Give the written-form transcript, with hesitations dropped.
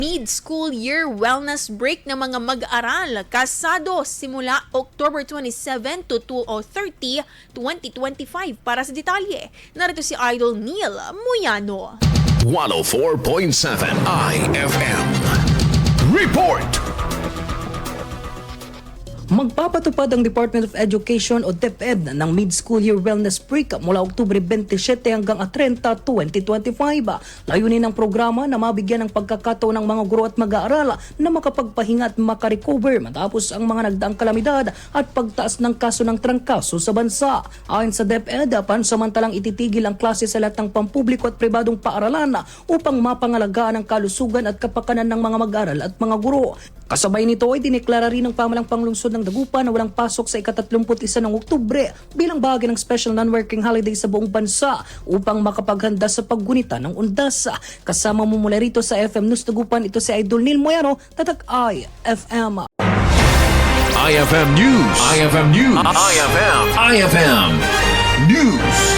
Mid-school year wellness break ng mga mag-aaral kasado simula October 27 to 30, 2025. Para sa detalye, narito si Idol Neil Muyano. 104.7 IFM. Report! Magpapatupad ang Department of Education o DepEd ng Mid-School Year Wellness Break mula Oktubre 27 hanggang 30, 2025. Layunin ng programa na mabigyan ng pagkakataon ng mga guro at mag-aaral na makapagpahinga at makarecover matapos ang mga nagdaang kalamidad at pagtaas ng kaso ng trangkaso sa bansa. Ayon sa DepEd, pansamantalang ititigil ang klase sa lahat ng pampubliko at pribadong paaralan upang mapangalagaan ang kalusugan at kapakanan ng mga mag-aaral at mga guro. Kasabay nito ay dineklara rin ng pamalang panglungsod ng Dagupan na walang pasok sa ika-31 ng Oktubre bilang bahagi ng special non-working holiday sa buong bansa upang makapaghanda sa paggunita ng undas. Kasama mo mula rito sa FM News Dagupan, ito si Idol Neil Muyano, tatak IFM. IFM News. IFM News. IFM News.